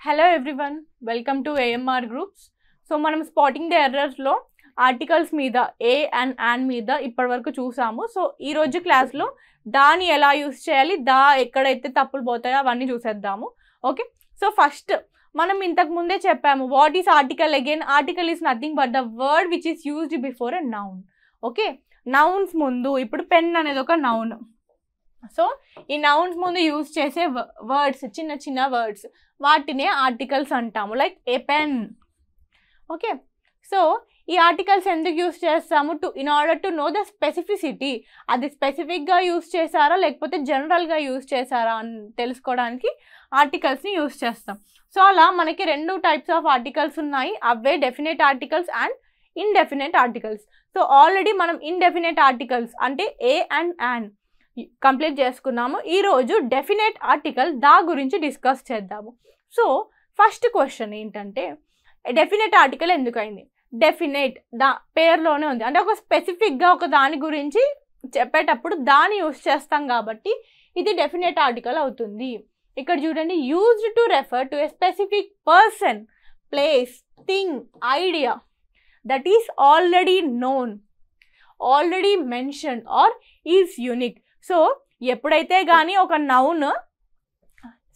Hello everyone, welcome to AMR Groups. So మనం spotting the errors లో articles మీద ఏ and an మీద ఇప్పటివరకు చూసాము. సో ఈ రోజు క్లాస్లో దాని ఎలా యూస్ చేయాలి, ఎక్కడైతే తప్పులు పోతాయో అవన్నీ చూసేద్దాము. ఓకే, సో ఫస్ట్ మనం ఇంతకు ముందే చెప్పాము what is article again. Article is nothing but the word which is used before a noun. Okay, nouns ముందు ఇప్పుడు పెన్ అనేది ఒక నౌన్. సో ఈ నౌన్స్ ముందు యూజ్ చేసే వర్డ్స్, చిన్న చిన్న వర్డ్స్, వాటినే ఆర్టికల్స్ అంటాము. Like a pen. Okay, so ఈ ఆర్టికల్స్ ఎందుకు యూజ్ చేస్తాము? In order to know the specificity. అది స్పెసిఫిక్గా యూజ్ చేశారా లేకపోతే జనరల్గా యూజ్ చేశారా అని తెలుసుకోవడానికి ఆర్టికల్స్ని యూజ్ చేస్తాం. సో అలా మనకి రెండు టైప్స్ ఆఫ్ ఆర్టికల్స్ ఉన్నాయి. అవే definite articles and indefinite articles. So already మనం ఇండెఫినెట్ ఆర్టికల్స్ అంటే ఏ అండ్ యాన్ కంప్లీట్ చేసుకున్నాము. ఈరోజు డెఫినెట్ ఆర్టికల్ దా గురించి డిస్కస్ చేద్దాము. సో ఫస్ట్ క్వశ్చన్ ఏంటంటే డెఫినెట్ ఆర్టికల్ ఎందుకు అయింది? డెఫినెట్ దా పేరులోనే ఉంది, అంటే ఒక స్పెసిఫిక్గా ఒక దాని గురించి చెప్పేటప్పుడు దాన్ని యూజ్ చేస్తాం కాబట్టి ఇది డెఫినెట్ ఆర్టికల్ అవుతుంది. ఇక్కడ చూడండి, used to refer to a specific person, place, thing, idea that is already known, already mention or is unique. So ఎప్పుడైతే కానీ ఒక నౌన్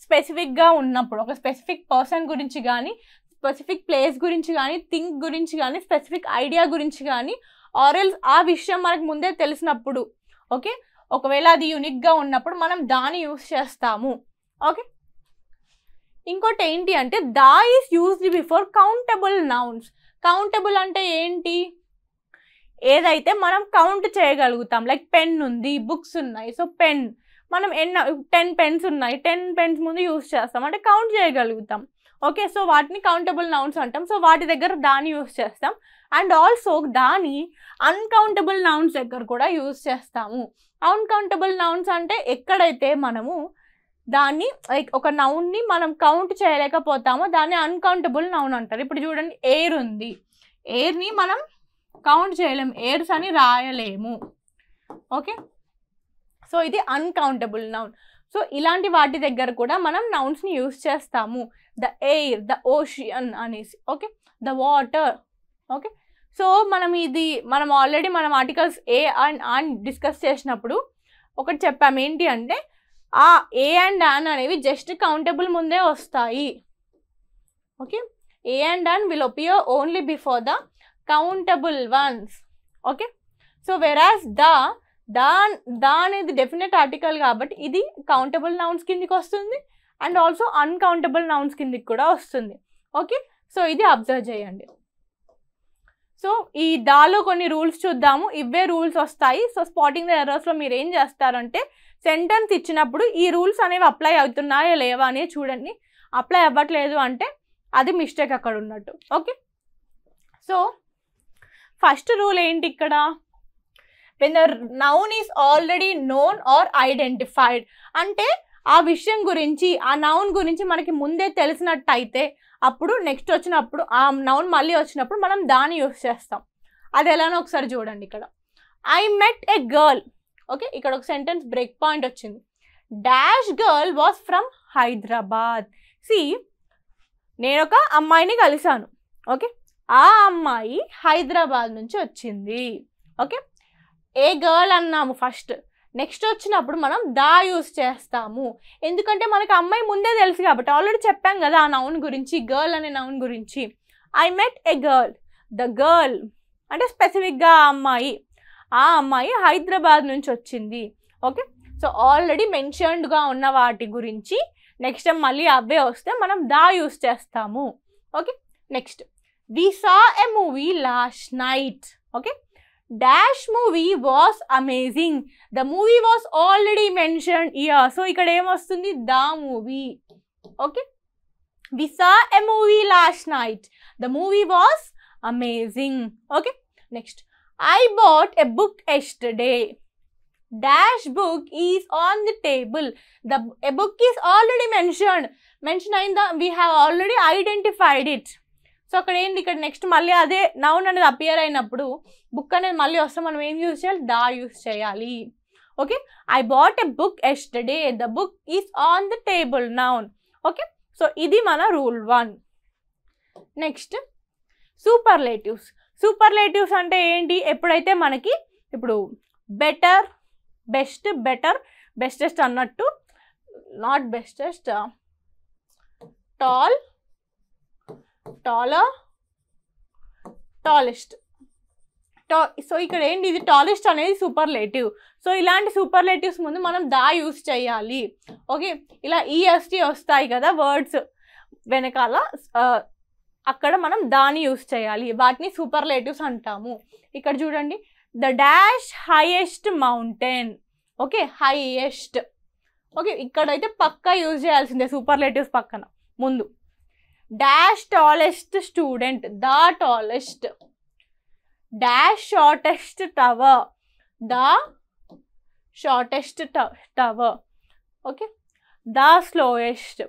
స్పెసిఫిక్గా ఉన్నప్పుడు, ఒక స్పెసిఫిక్ పర్సన్ గురించి కానీ, స్పెసిఫిక్ ప్లేస్ గురించి కానీ, థింగ్ గురించి కానీ, స్పెసిఫిక్ ఐడియా గురించి కానీ, ఆర్ఎల్స్ ఆ విషయం మనకు ముందే తెలిసినప్పుడు, ఓకే, ఒకవేళ అది యూనిక్గా ఉన్నప్పుడు మనం దాన్ని యూజ్ చేస్తాము. ఓకే, ఇంకోటి ఏంటి అంటే the is used before countable nouns. Countable అంటే ఏంటి? ఏదైతే మనం కౌంట్ చేయగలుగుతాం. లైక్ పెన్ ఉంది, బుక్స్ ఉన్నాయి. సో పెన్ మనం 10 పెన్స్ ఉన్నాయి, 10 పెన్స్ ముందు యూజ్ చేస్తాం అంటే కౌంట్ చేయగలుగుతాం. ఓకే, సో వాటిని కౌంటబుల్ నౌన్స్ అంటాం. సో వాటి దగ్గర దాన్ని యూజ్ చేస్తాం. అండ్ ఆల్సో దాన్ని అన్కౌంటబుల్ నౌన్స్ దగ్గర కూడా యూజ్ చేస్తాము. అన్కౌంటబుల్ నౌన్స్ అంటే ఎక్కడైతే మనము దాన్ని లైక్ ఒక నౌన్ని మనం కౌంట్ చేయలేకపోతామో దాన్ని అన్కౌంటబుల్ నౌన్ అంటారు. ఇప్పుడు చూడండి, ఎయిర్ ఉంది, ఎయిర్ని మనం కౌంట్ చేయలేము, ఎయిర్స్ అని రాయలేము. ఓకే, సో ఇది అన్కౌంటబుల్ నౌన్. సో ఇలాంటి వాటి దగ్గర కూడా మనం నౌన్స్ని యూజ్ చేస్తాము. ద ఎయిర్, ద ఓషియన్ అనేసి. Okay, the water. Okay, so మనం already articles a and discuss చేసినప్పుడు ఒకటి చెప్పాము, ఏంటి అంటే ఆ ఏ అండ్ యాన్ అనేవి జస్ట్ కౌంటబుల్ ముందే వస్తాయి. Okay, a and an will appear only before the countable ones. Okay, so whereas the అనేది డెఫినెట్ ఆర్టికల్ కాబట్టి ఇది కౌంటబుల్ నౌన్స్ కిందికి వస్తుంది అండ్ ఆల్సో అన్కౌంటబుల్ నౌన్స్ కిందికి కూడా వస్తుంది. ఓకే, సో ఇది అబ్జర్వ్ చేయండి. సో ఈ దాలో కొన్ని రూల్స్ చూద్దాము. ఇవే రూల్స్ వస్తాయి. సో స్పాటింగ్ ద ఎర్రర్స్లో మీరు ఏం చేస్తారంటే సెంటెన్స్ ఇచ్చినప్పుడు ఈ రూల్స్ అనేవి అప్లై అవుతున్నాయా లేవా అనేది చూడండి. అప్లై అవ్వట్లేదు అంటే అది మిస్టేక్ అక్కడ ఉన్నట్టు. ఓకే, సో ఫస్ట్ రూల్ ఏంటి ఇక్కడ? When the noun is already known are identified, అంటే ఆ విషయం గురించి, ఆ నౌన్ గురించి మనకి ముందే తెలిసినట్టయితే అప్పుడు నెక్స్ట్ వచ్చినప్పుడు ఆ నౌన్ మళ్ళీ వచ్చినప్పుడు మనం దాన్ని యూజ్ చేస్తాం. అది ఎలానో ఒకసారి చూడండి. ఇక్కడ I met a girl. Okay, ఇక్కడ ఒక సెంటెన్స్ బ్రేక్ పాయింట్ వచ్చింది. Dash girl was from Hyderabad. సి, నేను ఒక అమ్మాయిని కలిశాను. ఓకే, ఆ అమ్మాయి హైదరాబాద్ నుంచి వచ్చింది. ఓకే, ఏ గర్ల్ అన్నాము ఫస్ట్. నెక్స్ట్ వచ్చినప్పుడు మనం దా యూజ్ చేస్తాము, ఎందుకంటే మనకు అమ్మాయి ముందే తెలుసు కాబట్టి. ఆల్రెడీ చెప్పాం కదా ఆ నౌన్ గురించి, గర్ల్ అనే నౌన్ గురించి. I met a girl, the girl అంటే స్పెసిఫిక్గా ఆ అమ్మాయి హైదరాబాద్ నుంచి వచ్చింది. ఓకే, సో ఆల్రెడీ మెన్షన్డ్గా ఉన్న వాటి గురించి నెక్స్ట్ టైం మళ్ళీ అవే వస్తే మనం దా యూజ్ చేస్తాము. Okay, next we saw a movie last night. Okay, dash movie was amazing. The movie was already mentioned here. So ikkada em vastundi, the movie. Okay, we saw a movie last night. The movie was amazing. Okay, next I bought a book yesterday. Dash book is on the table. A book is already mentioned in the, we have already identified it. So అక్కడ ఏంటి, ఇక్కడ next మళ్ళీ అదే noun అనేది appear అయినప్పుడు book అనేది మళ్ళీ వస్తే మనం ఏం యూజ్ చేయాలి? దా యూజ్ చేయాలి. Okay, I bought a book yesterday, the book is on the table noun. Okay, so ఇది మన రూల్ 1. Next superlatives. సూపర్లేటివ్స్ అంటే ఏంటి? ఎప్పుడైతే మనకి ఇప్పుడు బెటర్, బెస్ట్, బెటర్, బెస్టెస్ట్ అన్నట్టు, not bestest, tall, taller, tallest. So ఇక్కడ ఏంటి, ఇది టాలెస్ట్ అనేది సూపర్లేటివ్. సో ఇలాంటి సూపర్లేటివ్స్ ముందు మనం దా యూస్ చేయాలి. ఓకే, ఇలా ఈఎస్టీ వస్తాయి కదా వర్డ్స్ వెనకాల, అక్కడ మనం దాని యూస్ చేయాలి. వాటిని సూపర్లేటివ్స్ అంటాము. ఇక్కడ చూడండి, the dash highest mountain. Okay, highest. Okay, ఇక్కడైతే పక్కా యూజ్ చేయాల్సిందే సూపర్లేటివ్స్ పక్కన ముందు. Dash tallest student, the tallest. Dash shortest tower, the shortest tower. Okay, the slowest,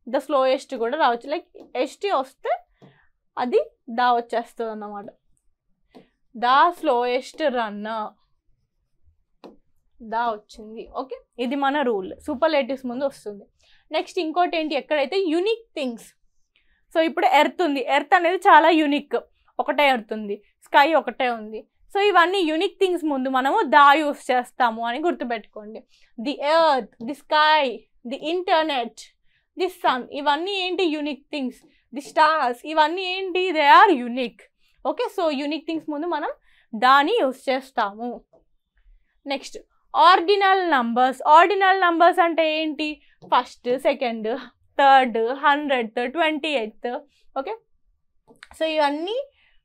the slowest కూడా రావచ్చు. లైక్ ఎస్టీ వస్తే అది దా వచ్చేస్తుంది అన్నమాట. ద స్లోయెస్ట్ రన్నర్, దా వచ్చింది. ఓకే, ఇది మన రూల్. సూపర్లేటివ్స్ ముందు వస్తుంది. నెక్స్ట్ ఇంకోటి ఏంటి, ఎక్కడైతే యూనిక్ థింగ్స్. సో ఇప్పుడు ఎర్త్ ఉంది, ఎర్త్ అనేది చాలా యూనిక్, ఒకటే ఎర్త్ ఉంది. స్కై ఒకటే ఉంది. సో ఇవన్నీ యూనిక్ థింగ్స్ ముందు మనము దా యూస్ చేస్తాము అని గుర్తుపెట్టుకోండి. The earth, the sky, the internet, the sun, ఇవన్నీ ఏంటి, యూనిక్ థింగ్స్. ది స్టార్స్, ఇవన్నీ ఏంటి, they are unique. Okay, so unique things ముందు మనం దాని యూస్ చేస్తాము. Next ordinal numbers. Ordinal numbers అంటే ఏంటి, first, second, third, 100th, 28th. Okay, so ఇవన్నీ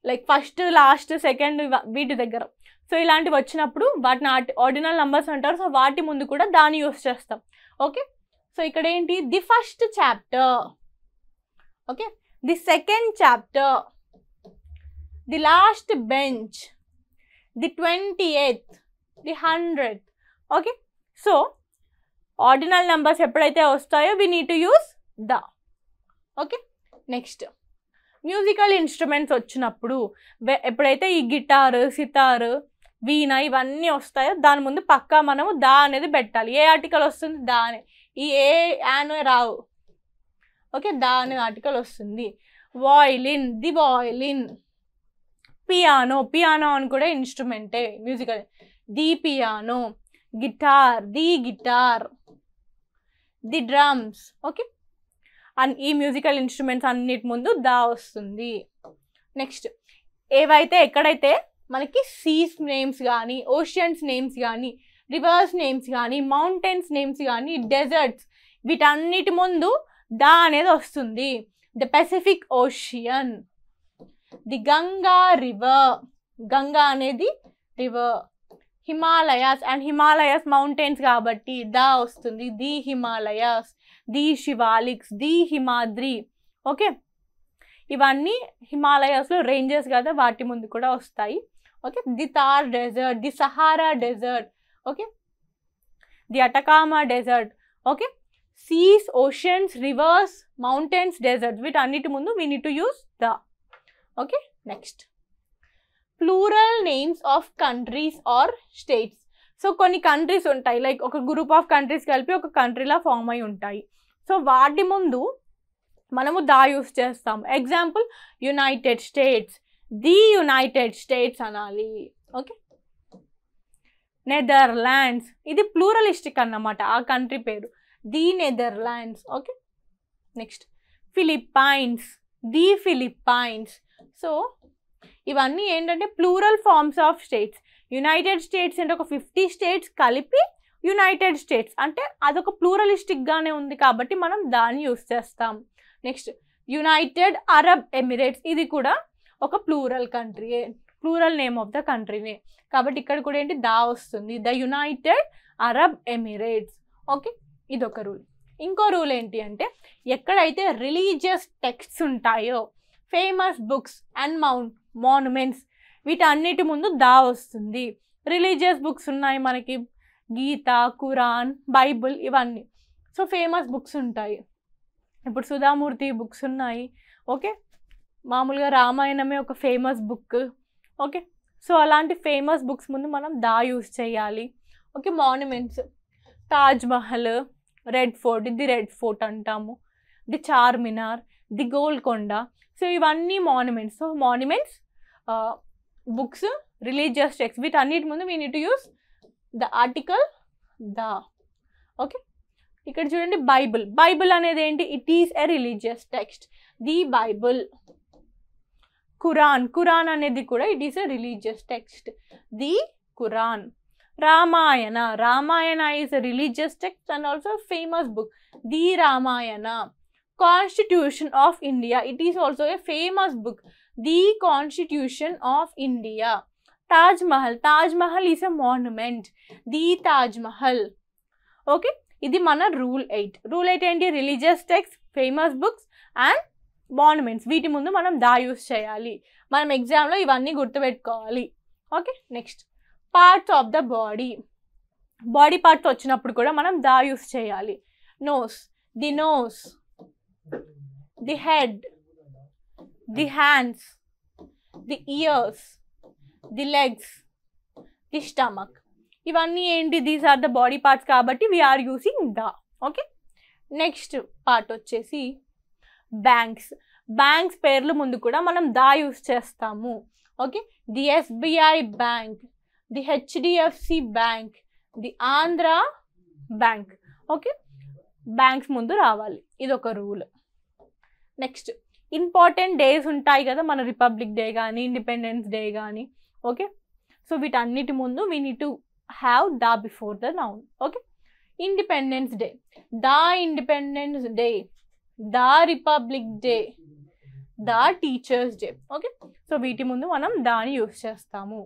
లైక్ ఫస్ట్, లాస్ట్, సెకండ్ వీటి దగ్గర. సో ఇలాంటివి వచ్చినప్పుడు వాటిని ఆర్డినల్ నంబర్స్ అంటారు. సో వాటి ముందు కూడా దాన్ని యూస్ చేస్తాం. ఓకే, సో ఇక్కడ ఏంటి, the first chapter. Okay, the second chapter, the last bench, the 28th, the 100th. Okay, so ordinal numbers ఎప్పుడైతే వస్తాయో we need to use the. Okay, next musical instruments వచ్చినప్పుడు ఎప్పుడైతే ఈ గిటార్, సితార్, వీణ ఇవన్నీ వస్తాయో దాని ముందు పక్కా మనము దా అనేది పెట్టాలి. ఏ ఆర్టికల్ వస్తుంది, దా అనే. ఈ ఏ యాన్ రావు. ఓకే, దా అనే ఆర్టికల్ వస్తుంది. Violin, the violin. Piano, piano అని కూడా ఇన్స్ట్రుమెంటే musical. The piano. Guitar, the guitar. The drums. Okay, and ఈ మ్యూజికల్ ఇన్స్ట్రుమెంట్స్ అన్నిటి ముందు దా వస్తుంది. నెక్స్ట్ ఏవైతే ఎక్కడైతే మనకి సీస్ నేమ్స్ కానీ, ఓషియన్స్ నేమ్స్ కానీ, రివర్స్ నేమ్స్ కానీ, మౌంటైన్స్ నేమ్స్ కానీ, డెజర్ట్స్, వీటన్నిటి ముందు దా అనేది వస్తుంది. The Pacific ocean, the Ganga river, Ganga అనేది river. Himalayas, and Himalayas mountains కాబట్టి దా వస్తుంది. The Himalayas, the Shivaliks, the Himadri. Okay, ఇవన్నీ హిమాలయాస్లో రేంజెస్ కదా, వాటి ముందు కూడా వస్తాయి. Okay, the Thar desert, the Sahara desert. Okay, the Atacama desert. Okay, seas, oceans, rivers, mountains, deserts, వీటన్నిటి ముందు we need to use the. Okay, next plural names of countries or states. So కొన్ని countries ఉంటాయి, like ఒక group of countries కలిపి ఒక కంట్రీలా form అయి ఉంటాయి. So వాటి ముందు మనము దా యూస్ చేస్తాం. Example United States, the United States అనాలి. ఓకే, నెదర్లాండ్స్, ఇది ప్లూరలిస్టిక్ అన్నమాట ఆ కంట్రీ పేరు, the Netherlands. Okay, next Philippines, the Philippines. So ఇవన్నీ ఏంటంటే plural forms of states. United States అంటే ఒక 50 స్టేట్స్ కలిపి యునైటెడ్ స్టేట్స్ అంటే అదొక ప్లూరలిస్టిక్గానే ఉంది కాబట్టి మనం దాన్ని యూస్ చేస్తాం. నెక్స్ట్ యునైటెడ్ అరబ్ ఎమిరేట్స్, ఇది కూడా ఒక plural కంట్రీయే, plural name of the కంట్రీనే కాబట్టి ఇక్కడ కూడా ఏంటి దా వస్తుంది, the United Arab Emirates. Okay, ఇదొక రూల్. ఇంకో రూల్ ఏంటి అంటే ఎక్కడైతే రిలీజియస్ టెక్స్ట్స్ ఉంటాయో, ఫేమస్ బుక్స్ అండ్ మాన్యుమెంట్స్, వీటన్నిటి ముందు దా వస్తుంది. రిలీజియస్ బుక్స్ ఉన్నాయి మనకి, గీత, ఖురాన్, బైబుల్, ఇవన్నీ. సో ఫేమస్ బుక్స్ ఉంటాయి, ఇప్పుడు సుధామూర్తి బుక్స్ ఉన్నాయి. ఓకే, మామూలుగా రామాయణమే ఒక ఫేమస్ బుక్. ఓకే, సో అలాంటి ఫేమస్ బుక్స్ ముందు మనం దా యూస్ చేయాలి. Okay, monuments, Taj Mahal, Red Fort, ఇది రెడ్ ఫోర్ట్ అంటాము. The Charminar, the Golconda. So ఇవన్నీ monuments. So monuments, books, religious text, వీటన్నిటి ముందు we need to use the article the. Okay, ఇక్కడ చూడండి బైబుల్. బైబుల్ అనేది ఏంటి? It is a religious text. The Bible. Quran, Quran అనేది కూడా it is a religious text. The Quran. Ramayana, Ramayana is a religious text and also famous book. The Ramayana. Constitution of India, it is also a famous book. The constitution of India. Taj Mahal, Taj Mahal is a monument. The Taj Mahal. Okay, ఇది మన rule 8. Rule 8 ఏంటి? Religious text, famous books and monuments. వీటి ముందు మనం the use చేయాలి. మనం ఎగ్జామ్లో ఇవన్నీ గుర్తుపెట్టుకోవాలి. Okay, next parts of the body. Body parts వచ్చినప్పుడు కూడా మనం దా యూస్ చేయాలి. Nose, the nose, the head, the hands, the ears, the legs, the stomach. ఇవన్నీ ఏంటి? These are the body parts కాబట్టి we are using the. Okay, next part వచ్చేసి banks. Banks పేర్లు ముందు కూడా మనం దా యూస్ చేస్తాము. Okay, the SBI bank, the HDFC bank, the Andhra bank. Okay, banks ముందు రావాలి. ఇది ఒక రూల్. నెక్స్ట్ ఇంపార్టెంట్ డేస్ ఉంటాయి కదా, మన రిపబ్లిక్ డే కానీ ఇండిపెండెన్స్ డే కానీ. ఓకే, సో వీటన్నిటి ముందు we need to have the before the noun. Okay, Independence Day, the Independence Day, the Republic Day, the Teachers Day. Okay, so వీటి ముందు మనం దాని యూస్ చేస్తాము.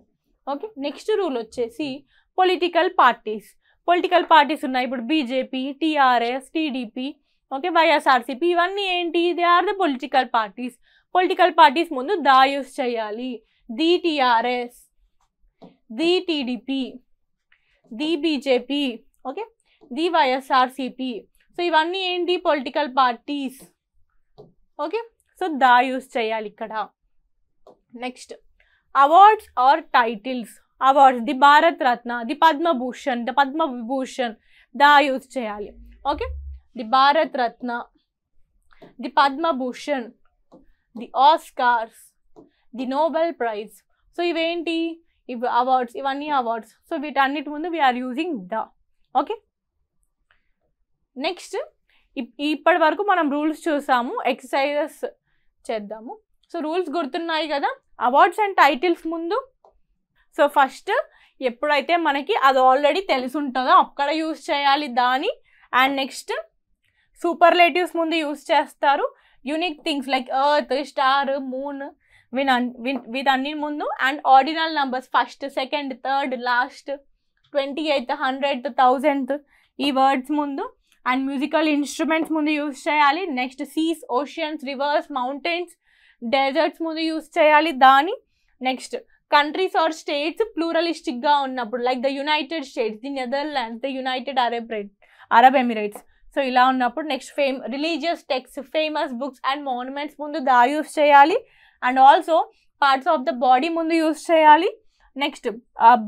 ఓకే, నెక్స్ట్ రూల్ వచ్చేసి పొలిటికల్ పార్టీస్. పొలిటికల్ పార్టీస్ ఉన్నాయి ఇప్పుడు, BJP, TRS, TDP, okay, YSRCP. ఇవన్నీ ఏంటి? They are the political parties. Political parties ముందు దా యూస్ చేయాలి. The TRS, the TDP, the BJP, okay, the YSRCP. So ఇవన్నీ ఏంటి? Political parties. ఓకే, సో దా use చేయాలి ఇక్కడ. Next awards are titles. Awards, the Bharat Ratna, the Padma Bhushan, the Padma Vibhushan, the use చేయాలి. Okay, the Bharat Ratna, the Padma Bhushan, the Oscars, the Nobel prize. So ఇవేంటి? ఇవి awards, ఇవన్నీ awards. So వీటన్నిటి ముందు we are using the. Okay, next ఇప్పటి వరకు మనం రూల్స్ చూసాము, ఎక్సర్సైజెస్ చేద్దాము. సో రూల్స్ గుర్తున్నాయి కదా. అవార్డ్స్ అండ్ టైటిల్స్ ముందు, సో ఫస్ట్ ఎప్పుడైతే మనకి అది ఆల్రెడీ తెలిసి ఉంటుందో అక్కడ యూజ్ చేయాలి దాని. అండ్ నెక్స్ట్ సూపర్లేటివ్స్ ముందు యూజ్ చేస్తారు. Unique things like earth, star, moon, వీటన్ని ముందు. And ordinal numbers first, second, third, last, 28th, 100th, 1000th ఈ వర్డ్స్ ముందు. అండ్ మ్యూజికల్ ఇన్స్ట్రుమెంట్స్ ముందు యూజ్ చేయాలి. Next seas, oceans, rivers, mountains, deserts ముందు use చేయాలి దాని. నెక్స్ట్ కంట్రీస్ ఆర్ స్టేట్స్ ప్లూరలిస్టిక్గా ఉన్నప్పుడు, like the United States, the Netherlands, the United Arab Emirates. So ఇలా ఉన్నప్పుడు next religious text, famous books and monuments ముందు దా యూజ్ చేయాలి. And also parts of the body ముందు యూజ్ చేయాలి. నెక్స్ట్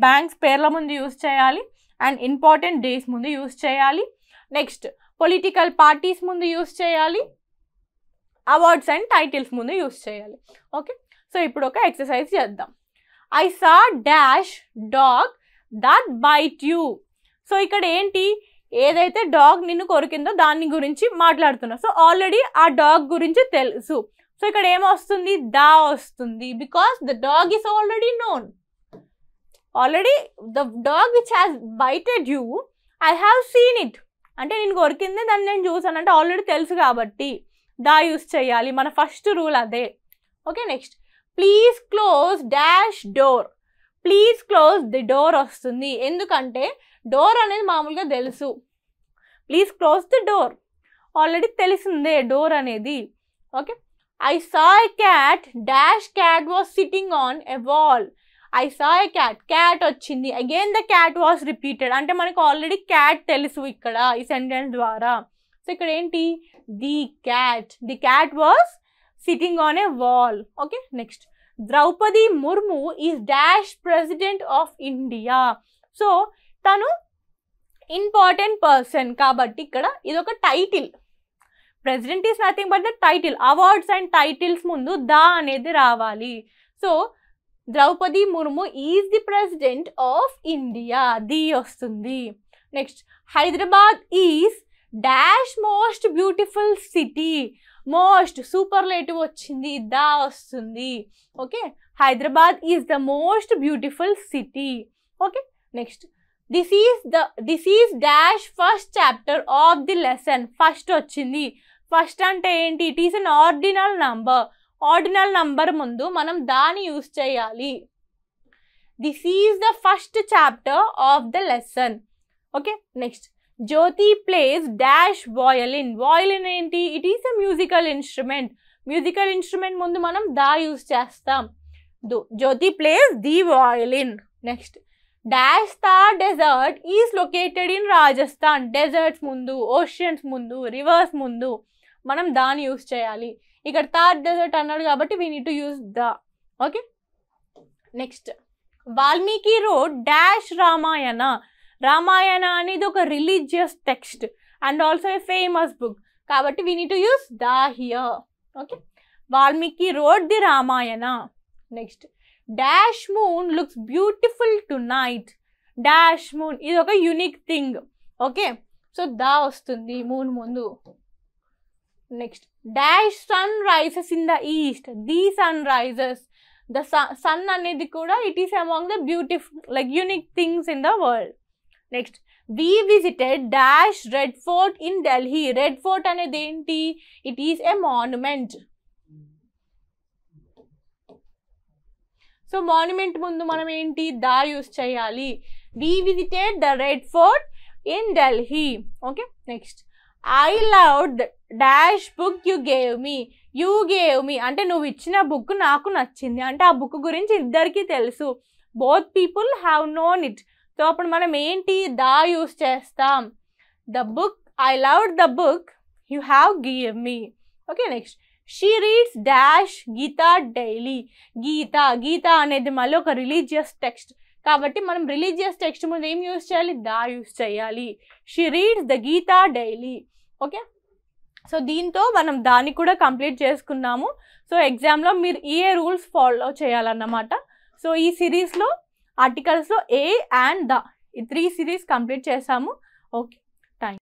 బ్యాంక్స్ పేర్ల ముందు యూజ్ చేయాలి. అండ్ ఇంపార్టెంట్ డేస్ ముందు యూజ్ చేయాలి. నెక్స్ట్ పొలిటికల్ పార్టీస్ ముందు యూజ్ చేయాలి. అవార్డ్స్ అండ్ టైటిల్స్ ముందు యూజ్ చేయాలి. ఓకే, సో ఇప్పుడు ఒక ఎక్సర్సైజ్ చేద్దాం. I saw dash dog that byte you. So ఇక్కడ ఏంటి? ఏదైతే డాగ్ నిన్ను కొరికిందో దాని గురించి మాట్లాడుతున్నా. సో ఆల్రెడీ ఆ డాగ్ గురించి తెలుసు. సో ఇక్కడ ఏమొస్తుంది? దా వస్తుంది. Because the dog is already known. Already the dog which has bited you, I have seen it. అంటే నేను కొరికిందే, దాన్ని నేను చూసాను అంటే ఆల్రెడీ తెలుసు కాబట్టి దా యూస్ చేయాలి. మన ఫస్ట్ రూల్ అదే. Okay, next please close dash door. Please close the door వస్తుంది. ఎందుకంటే డోర్ అనేది మామూలుగా తెలుసు. Please close the door already తెలిసిందే డోర్ అనేది. Okay, I saw a cat dash cat was sitting on a wall. I saw a cat, cat వచ్చింది. Again the cat was repeated. అంటే మనకు ఆల్రెడీ క్యాట్ తెలుసు ఇక్కడ ఈ సెంటెన్స్ ద్వారా. So ఇక్కడ ఏంటి? The cat was sitting on a wall. Okay, next Draupadi Murmu is dash president of India. So తను ఇంపార్టెంట్ పర్సన్ కాబట్టి ఇక్కడ ఇది ఒక title. President is nothing but the title. Awards and titles ముందు ద అనేది రావాలి. So Draupadi Murmu is the president of India, the వస్తుంది. Next Hyderabad is dash most beautiful city. Most superlative వచ్చింది, దా వస్తుంది. Okay, Hyderabad is the most beautiful city. Okay, next this is dash first chapter of the lesson. First వచ్చింది. First అంటే ఏంటి? It is an ordinal number. Ordinal number ముందు మనం దాన్ని use చేయాలి. This is the first chapter of the lesson. Okay, next Jyoti plays dash violin. Violin ఏంటి? It is a musical instrument. Musical instrument ముందు మనం దా యూజ్ చేస్తాం. Jyoti plays the violin. Next dash the desert is located in Rajasthan. Deserts ముందు, oceans ముందు, reverse ముందు మనం దాన్ని use చేయాలి. ఇక్కడ థార్ డెజర్ట్ అన్నాడు కాబట్టి we need to use the. Okay, next Valmiki wrote dash Ramayana. Ramayana అనేది ఒక religious text and also a famous book కాబట్టి we need to use the here. Okay, Valmiki wrote the Ramayana. Next dash moon looks beautiful tonight. Dash moon ఇది ఒక unique thing. Okay, so the వస్తుంది moon ముందు. Next dash sun rises in the east. The sun rises. The sun అనేది కూడా it is among the beautiful like unique things in the world. Next we visited dash Red Fort in Delhi. Red Fort అనేది ఏంటి? It is a monument. So monument ముందు మనం ఏంటి? The use చేయాలి. We visited the Red Fort in Delhi. Okay, next I love dash book you gave me. You gave me అంటే నువ్వు ఇచ్చిన book నాకు నచ్చింది. అంటే ఆ బుక్ గురించి ఇద్దరికి తెలుసు. Both people have known it. So అప్పుడు మనం ఏంటి? దా యూజ్ చేస్తాం. The book, I loved the book you have give me. Okay, next she reads dash Gita daily. Gita అనేది మళ్ళీ ఒక రిలీజియస్ టెక్స్ట్ కాబట్టి మనం రిలీజియస్ టెక్స్ట్ ముందు ఏం యూజ్ చేయాలి? దా యూజ్ చేయాలి. She reads the Gita daily. Okay, so దీంతో మనం దాన్ని కూడా కంప్లీట్ చేసుకున్నాము. సో ఎగ్జామ్లో మీరు ఏ రూల్స్ ఫాలో చేయాలన్నమాట. సో ఈ సిరీస్లో ఆర్టికల్స్లో ఏ అండ్ ద ఈ 3 సిరీస్ కంప్లీట్ చేసాము. ఓకే.